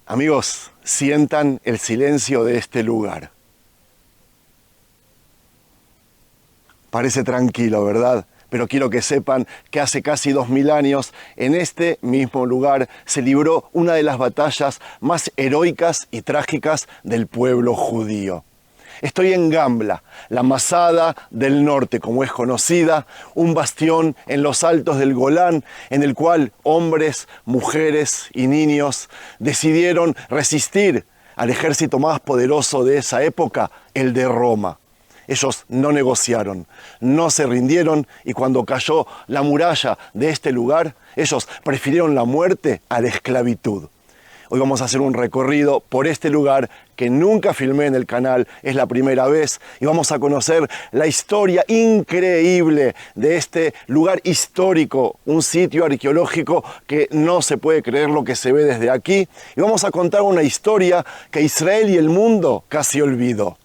Amigos, sientan el silencio de este lugar. Parece tranquilo, ¿verdad? Pero quiero que sepan que hace casi 2000 años, en este mismo lugar, se libró una de las batallas más heroicas y trágicas del pueblo judío. Estoy en Gambla, la Masada del Norte, como es conocida, un bastión en los altos del Golán, en el cual hombres, mujeres y niños decidieron resistir al ejército más poderoso de esa época, el de Roma. Ellos no negociaron, no se rindieron y cuando cayó la muralla de este lugar, ellos prefirieron la muerte a la esclavitud. Hoy vamos a hacer un recorrido por este lugar que nunca filmé en el canal, es la primera vez, y vamos a conocer la historia increíble de este lugar histórico, un sitio arqueológico que no se puede creer lo que se ve desde aquí, y vamos a contar una historia que Israel y el mundo casi olvidó.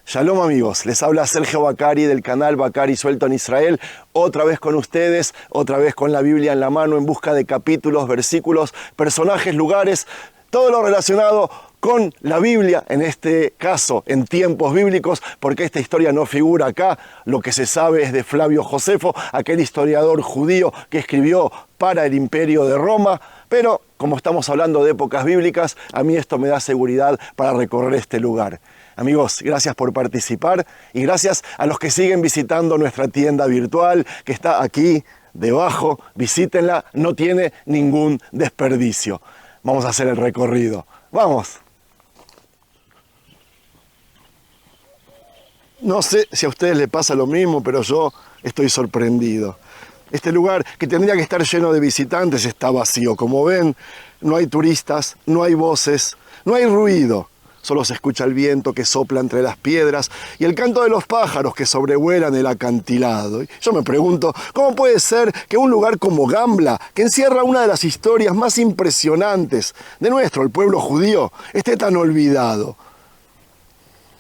Shalom amigos, les habla Sergio Bacari del canal Bacari Suelto en Israel, otra vez con ustedes, otra vez con la Biblia en la mano en busca de capítulos, versículos, personajes, lugares, todo lo relacionado con la Biblia, en este caso en tiempos bíblicos, porque esta historia no figura acá, lo que se sabe es de Flavio Josefo, aquel historiador judío que escribió para el Imperio de Roma, pero como estamos hablando de épocas bíblicas, a mí esto me da seguridad para recorrer este lugar. Amigos, gracias por participar y gracias a los que siguen visitando nuestra tienda virtual que está aquí debajo. Visítenla, no tiene ningún desperdicio. Vamos a hacer el recorrido. ¡Vamos! No sé si a ustedes les pasa lo mismo, pero yo estoy sorprendido. Este lugar que tendría que estar lleno de visitantes está vacío. Como ven, no hay turistas, no hay voces, no hay ruido. Solo se escucha el viento que sopla entre las piedras y el canto de los pájaros que sobrevuelan el acantilado. Y yo me pregunto, ¿cómo puede ser que un lugar como Gambla, que encierra una de las historias más impresionantes de el pueblo judío, esté tan olvidado?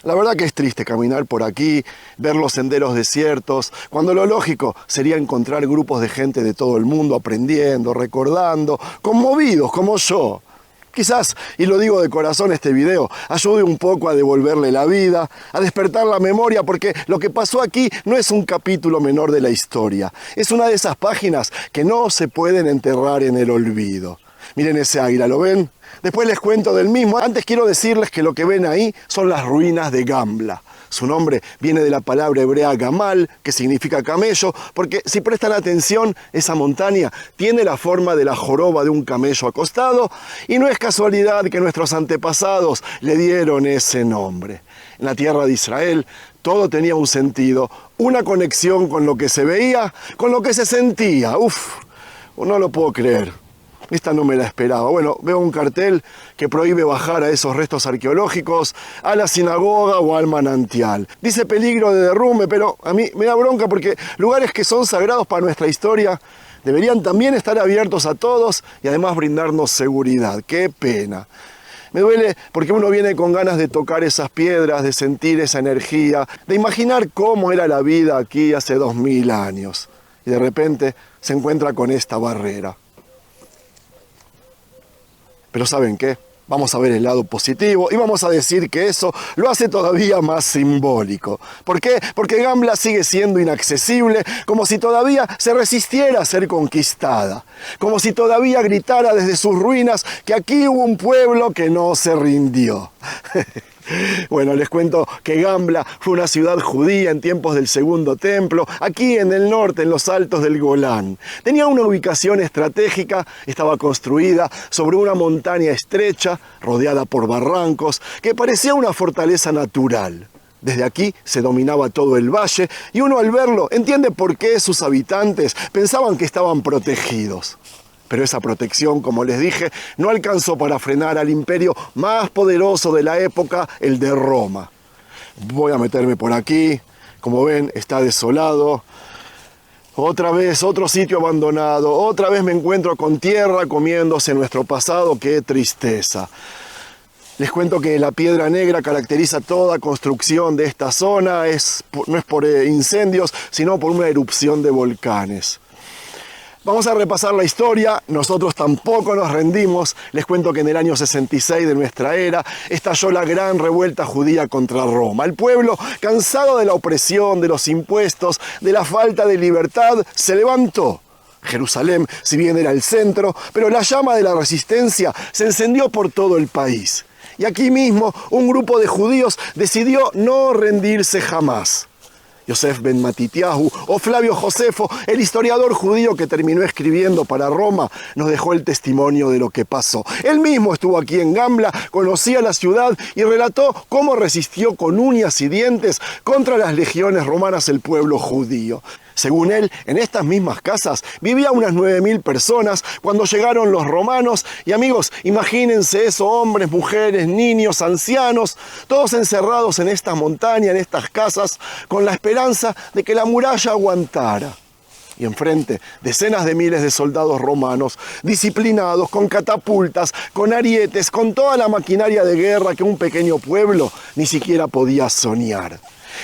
La verdad que es triste caminar por aquí, ver los senderos desiertos, cuando lo lógico sería encontrar grupos de gente de todo el mundo aprendiendo, recordando, conmovidos como yo. Quizás, y lo digo de corazón, este video ayude un poco a devolverle la vida, a despertar la memoria, porque lo que pasó aquí no es un capítulo menor de la historia. Es una de esas páginas que no se pueden enterrar en el olvido. Miren ese águila, ¿lo ven? Después les cuento del mismo. Antes quiero decirles que lo que ven ahí son las ruinas de Gambla. Su nombre viene de la palabra hebrea gamal, que significa camello, porque si prestan atención, esa montaña tiene la forma de la joroba de un camello acostado, y no es casualidad que nuestros antepasados le dieron ese nombre. En la tierra de Israel, todo tenía un sentido, una conexión con lo que se veía, con lo que se sentía. No lo puedo creer. Esta no me la esperaba. Bueno, veo un cartel que prohíbe bajar a esos restos arqueológicos, a la sinagoga o al manantial. Dice peligro de derrumbe, pero a mí me da bronca porque lugares que son sagrados para nuestra historia deberían también estar abiertos a todos y además brindarnos seguridad. ¡Qué pena! Me duele porque uno viene con ganas de tocar esas piedras, de sentir esa energía, de imaginar cómo era la vida aquí hace 2000 años. Y de repente se encuentra con esta barrera. Pero ¿saben qué? Vamos a ver el lado positivo y vamos a decir que eso lo hace todavía más simbólico. ¿Por qué? Porque Gambla sigue siendo inaccesible, como si todavía se resistiera a ser conquistada, como si todavía gritara desde sus ruinas que aquí hubo un pueblo que no se rindió. Bueno, les cuento que Gambla fue una ciudad judía en tiempos del Segundo Templo, aquí en el norte, en los altos del Golán. Tenía una ubicación estratégica, estaba construida sobre una montaña estrecha, rodeada por barrancos, que parecía una fortaleza natural. Desde aquí se dominaba todo el valle y uno al verlo entiende por qué sus habitantes pensaban que estaban protegidos. Pero esa protección, como les dije, no alcanzó para frenar al imperio más poderoso de la época, el de Roma. Voy a meterme por aquí. Como ven, está desolado. Otra vez, otro sitio abandonado. Otra vez me encuentro con tierra comiéndose nuestro pasado. ¡Qué tristeza! Les cuento que la piedra negra caracteriza toda construcción de esta zona. No es por incendios, sino por una erupción de volcanes. Vamos a repasar la historia, nosotros tampoco nos rendimos. Les cuento que en el año 66 de nuestra era estalló la gran revuelta judía contra Roma. El pueblo, cansado de la opresión, de los impuestos, de la falta de libertad, se levantó. Jerusalén, si bien era el centro, pero la llama de la resistencia se encendió por todo el país. Y aquí mismo un grupo de judíos decidió no rendirse jamás. Yosef ben Matitiahu o Flavio Josefo, el historiador judío que terminó escribiendo para Roma, nos dejó el testimonio de lo que pasó. Él mismo estuvo aquí en Gambla, conocía la ciudad y relató cómo resistió con uñas y dientes contra las legiones romanas el pueblo judío. Según él, en estas mismas casas vivían unas 9.000 personas cuando llegaron los romanos. Y amigos, imagínense eso, hombres, mujeres, niños, ancianos, todos encerrados en esta montaña, en estas casas, con la esperanza de que la muralla aguantara. Y enfrente, decenas de miles de soldados romanos, disciplinados, con catapultas, con arietes, con toda la maquinaria de guerra que un pequeño pueblo ni siquiera podía soñar.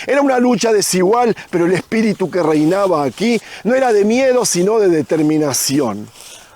Era una lucha desigual, pero el espíritu que reinaba aquí no era de miedo, sino de determinación.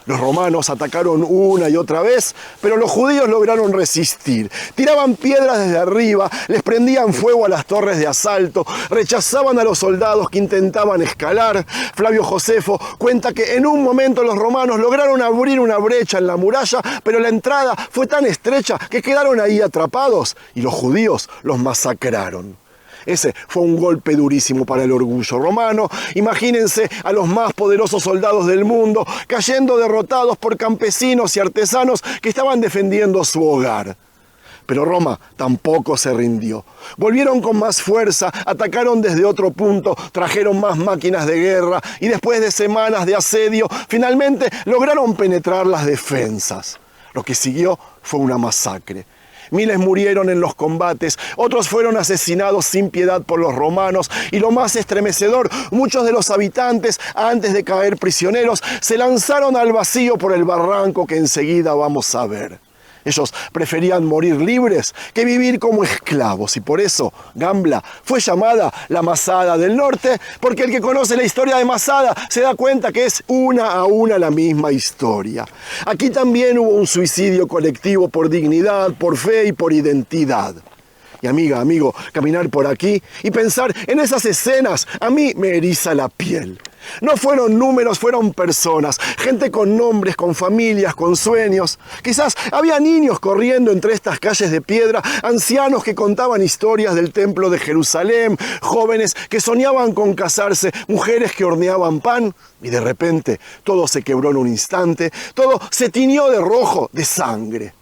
Los romanos atacaron una y otra vez, pero los judíos lograron resistir. Tiraban piedras desde arriba, les prendían fuego a las torres de asalto, rechazaban a los soldados que intentaban escalar. Flavio Josefo cuenta que en un momento los romanos lograron abrir una brecha en la muralla, pero la entrada fue tan estrecha que quedaron ahí atrapados y los judíos los masacraron. Ese fue un golpe durísimo para el orgullo romano. Imagínense a los más poderosos soldados del mundo cayendo derrotados por campesinos y artesanos que estaban defendiendo su hogar. Pero Roma tampoco se rindió. Volvieron con más fuerza, atacaron desde otro punto, trajeron más máquinas de guerra y después de semanas de asedio, finalmente lograron penetrar las defensas. Lo que siguió fue una masacre. Miles murieron en los combates, otros fueron asesinados sin piedad por los romanos y lo más estremecedor, muchos de los habitantes, antes de caer prisioneros, se lanzaron al vacío por el barranco que enseguida vamos a ver. Ellos preferían morir libres que vivir como esclavos y por eso Gambla fue llamada la Masada del Norte, porque el que conoce la historia de Masada se da cuenta que es una a una la misma historia. Aquí también hubo un suicidio colectivo por dignidad, por fe y por identidad. Y amiga, amigo, caminar por aquí y pensar en esas escenas a mí me eriza la piel. No fueron números, fueron personas, gente con nombres, con familias, con sueños. Quizás había niños corriendo entre estas calles de piedra, ancianos que contaban historias del templo de Jerusalén, jóvenes que soñaban con casarse, mujeres que horneaban pan. Y de repente todo se quebró en un instante, todo se tiñó de rojo, de sangre.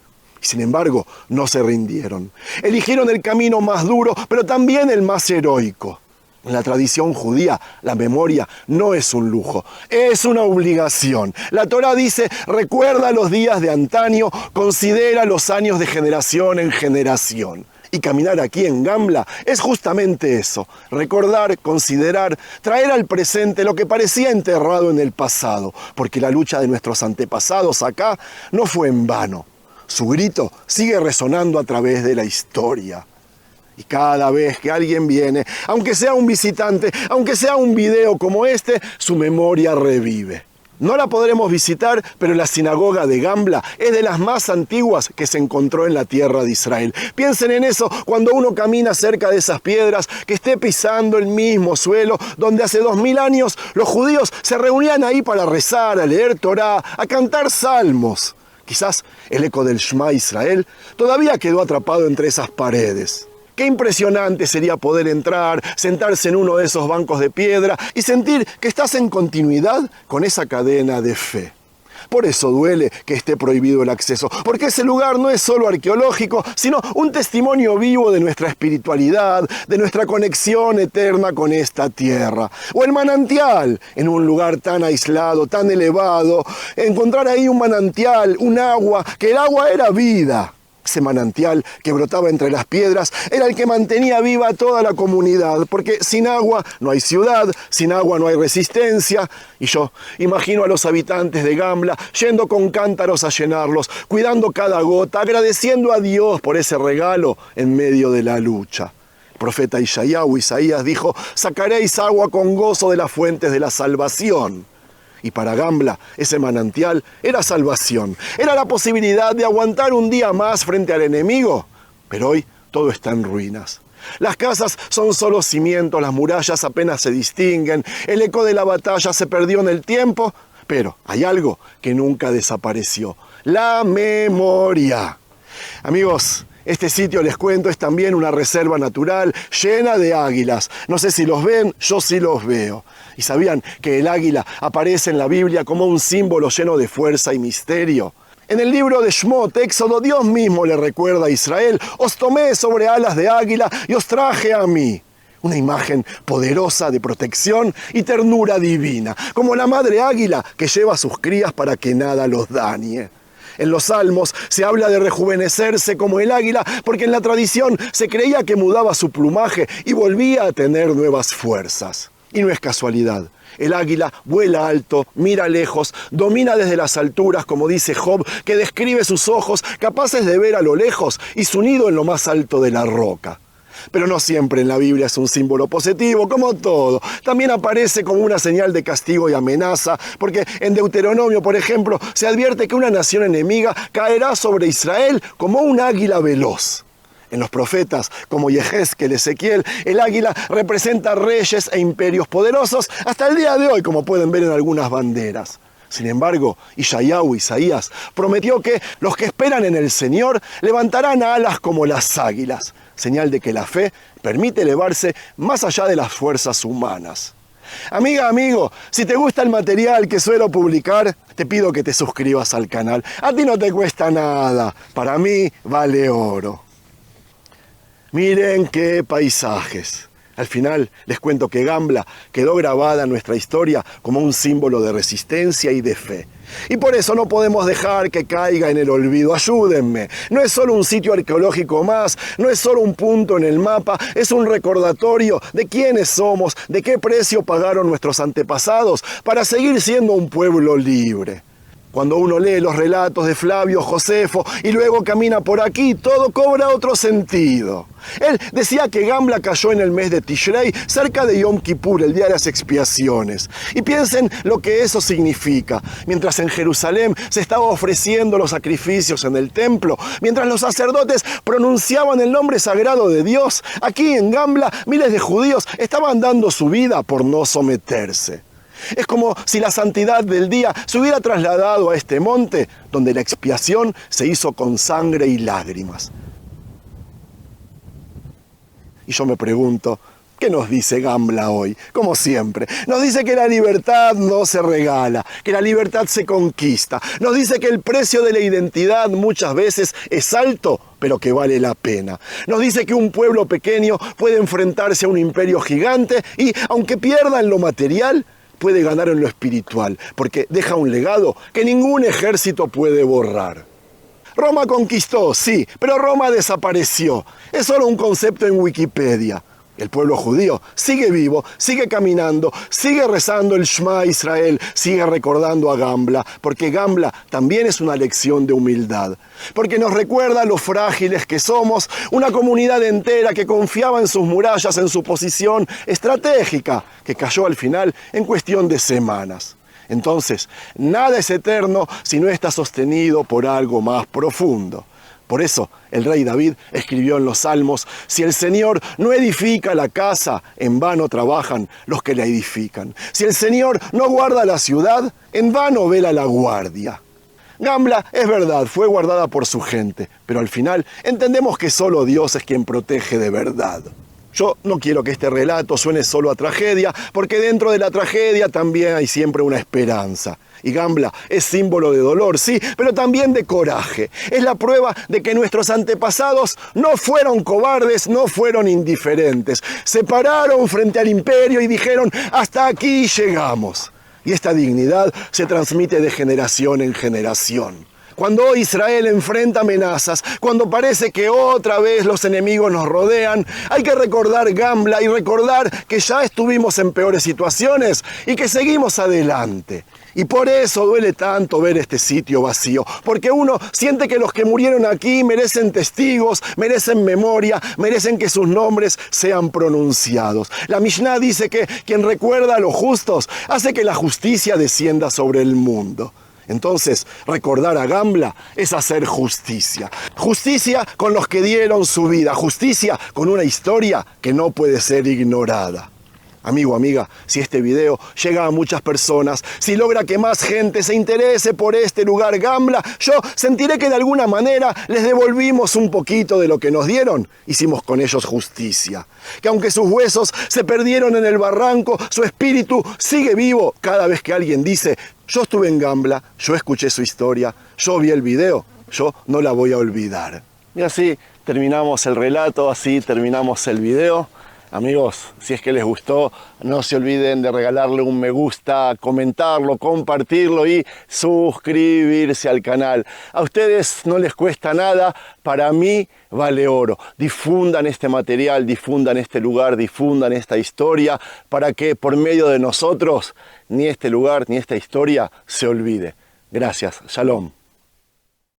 Y sin embargo, no se rindieron. Eligieron el camino más duro, pero también el más heroico. En la tradición judía, la memoria no es un lujo, es una obligación. La Torá dice, recuerda los días de antaño, considera los años de generación en generación. Y caminar aquí en Gambla es justamente eso, recordar, considerar, traer al presente lo que parecía enterrado en el pasado, porque la lucha de nuestros antepasados acá no fue en vano. Su grito sigue resonando a través de la historia. Y cada vez que alguien viene, aunque sea un visitante, aunque sea un video como este, su memoria revive. No la podremos visitar, pero la sinagoga de Gambla es de las más antiguas que se encontró en la tierra de Israel. Piensen en eso cuando uno camina cerca de esas piedras, que esté pisando el mismo suelo donde hace 2000 años los judíos se reunían ahí para rezar, a leer Torá, a cantar salmos. Quizás el eco del Shema Israel todavía quedó atrapado entre esas paredes. Qué impresionante sería poder entrar, sentarse en uno de esos bancos de piedra y sentir que estás en continuidad con esa cadena de fe. Por eso duele que esté prohibido el acceso, porque ese lugar no es solo arqueológico, sino un testimonio vivo de nuestra espiritualidad, de nuestra conexión eterna con esta tierra. O el manantial, en un lugar tan aislado, tan elevado, encontrar ahí un manantial, un agua, que el agua era vida. Ese manantial que brotaba entre las piedras era el que mantenía viva a toda la comunidad, porque sin agua no hay ciudad, sin agua no hay resistencia. Y yo imagino a los habitantes de Gambla yendo con cántaros a llenarlos, cuidando cada gota, agradeciendo a Dios por ese regalo en medio de la lucha. El profeta Isaías dijo, sacaréis agua con gozo de las fuentes de la salvación. Y para Gambla, ese manantial era salvación. Era la posibilidad de aguantar un día más frente al enemigo. Pero hoy todo está en ruinas. Las casas son solo cimientos, las murallas apenas se distinguen, el eco de la batalla se perdió en el tiempo, pero hay algo que nunca desapareció: la memoria. Amigos, este sitio, les cuento, es también una reserva natural llena de águilas. No sé si los ven, yo sí los veo. ¿Y sabían que el águila aparece en la Biblia como un símbolo lleno de fuerza y misterio? En el libro de Shmot, Éxodo, Dios mismo le recuerda a Israel: os tomé sobre alas de águila y os traje a mí. Una imagen poderosa de protección y ternura divina, como la madre águila que lleva a sus crías para que nada los dañe. En los Salmos se habla de rejuvenecerse como el águila, porque en la tradición se creía que mudaba su plumaje y volvía a tener nuevas fuerzas. Y no es casualidad. El águila vuela alto, mira lejos, domina desde las alturas, como dice Job, que describe sus ojos capaces de ver a lo lejos y su nido en lo más alto de la roca. Pero no siempre en la Biblia es un símbolo positivo, como todo. También aparece como una señal de castigo y amenaza, porque en Deuteronomio, por ejemplo, se advierte que una nación enemiga caerá sobre Israel como un águila veloz. En los profetas, como Yehezkel, Ezequiel, el águila representa reyes e imperios poderosos hasta el día de hoy, como pueden ver en algunas banderas. Sin embargo, Isaías prometió que los que esperan en el Señor levantarán alas como las águilas, señal de que la fe permite elevarse más allá de las fuerzas humanas. Amiga, amigo, si te gusta el material que suelo publicar, te pido que te suscribas al canal. A ti no te cuesta nada, para mí vale oro. Miren qué paisajes. Al final les cuento que Gambla quedó grabada en nuestra historia como un símbolo de resistencia y de fe. Y por eso no podemos dejar que caiga en el olvido. Ayúdenme. No es solo un sitio arqueológico más, no es solo un punto en el mapa, es un recordatorio de quiénes somos, de qué precio pagaron nuestros antepasados para seguir siendo un pueblo libre. Cuando uno lee los relatos de Flavio Josefo y luego camina por aquí, todo cobra otro sentido. Él decía que Gambla cayó en el mes de Tishrei, cerca de Yom Kippur, el día de las expiaciones. Y piensen lo que eso significa. Mientras en Jerusalén se estaba ofreciendo los sacrificios en el templo, mientras los sacerdotes pronunciaban el nombre sagrado de Dios, aquí en Gambla miles de judíos estaban dando su vida por no someterse. Es como si la santidad del día se hubiera trasladado a este monte, donde la expiación se hizo con sangre y lágrimas. Y yo me pregunto, ¿qué nos dice Gambla hoy? Como siempre, nos dice que la libertad no se regala, que la libertad se conquista. Nos dice que el precio de la identidad muchas veces es alto, pero que vale la pena. Nos dice que un pueblo pequeño puede enfrentarse a un imperio gigante y, aunque pierda en lo material, puede ganar en lo espiritual, porque deja un legado que ningún ejército puede borrar. Roma conquistó, sí, pero Roma desapareció. Es solo un concepto en Wikipedia. El pueblo judío sigue vivo, sigue caminando, sigue rezando el Shema Israel, sigue recordando a Gambla, porque Gambla también es una lección de humildad, porque nos recuerda lo frágiles que somos, una comunidad entera que confiaba en sus murallas, en su posición estratégica, que cayó al final en cuestión de semanas. Entonces, nada es eterno si no está sostenido por algo más profundo. Por eso el rey David escribió en los Salmos: si el Señor no edifica la casa, en vano trabajan los que la edifican. Si el Señor no guarda la ciudad, en vano vela la guardia. Gambla, es verdad, fue guardada por su gente, pero al final entendemos que solo Dios es quien protege de verdad. Yo no quiero que este relato suene solo a tragedia, porque dentro de la tragedia también hay siempre una esperanza. Y Gambla es símbolo de dolor, sí, pero también de coraje. Es la prueba de que nuestros antepasados no fueron cobardes, no fueron indiferentes. Se pararon frente al imperio y dijeron: hasta aquí llegamos. Y esta dignidad se transmite de generación en generación. Cuando hoy Israel enfrenta amenazas, cuando parece que otra vez los enemigos nos rodean, hay que recordar Gambla y recordar que ya estuvimos en peores situaciones y que seguimos adelante. Y por eso duele tanto ver este sitio vacío, porque uno siente que los que murieron aquí merecen testigos, merecen memoria, merecen que sus nombres sean pronunciados. La Mishnah dice que quien recuerda a los justos hace que la justicia descienda sobre el mundo. Entonces, recordar a Gambla es hacer justicia. Justicia con los que dieron su vida, justicia con una historia que no puede ser ignorada. Amigo, amiga, si este video llega a muchas personas, si logra que más gente se interese por este lugar Gambla, yo sentiré que de alguna manera les devolvimos un poquito de lo que nos dieron. Hicimos con ellos justicia. Que aunque sus huesos se perdieron en el barranco, su espíritu sigue vivo cada vez que alguien dice: yo estuve en Gambla, yo escuché su historia, yo vi el video, yo no la voy a olvidar. Y así terminamos el relato, así terminamos el video. Amigos, si es que les gustó, no se olviden de regalarle un me gusta, comentarlo, compartirlo y suscribirse al canal. A ustedes no les cuesta nada, para mí vale oro. Difundan este material, difundan este lugar, difundan esta historia, para que por medio de nosotros ni este lugar ni esta historia se olvide. Gracias. Shalom.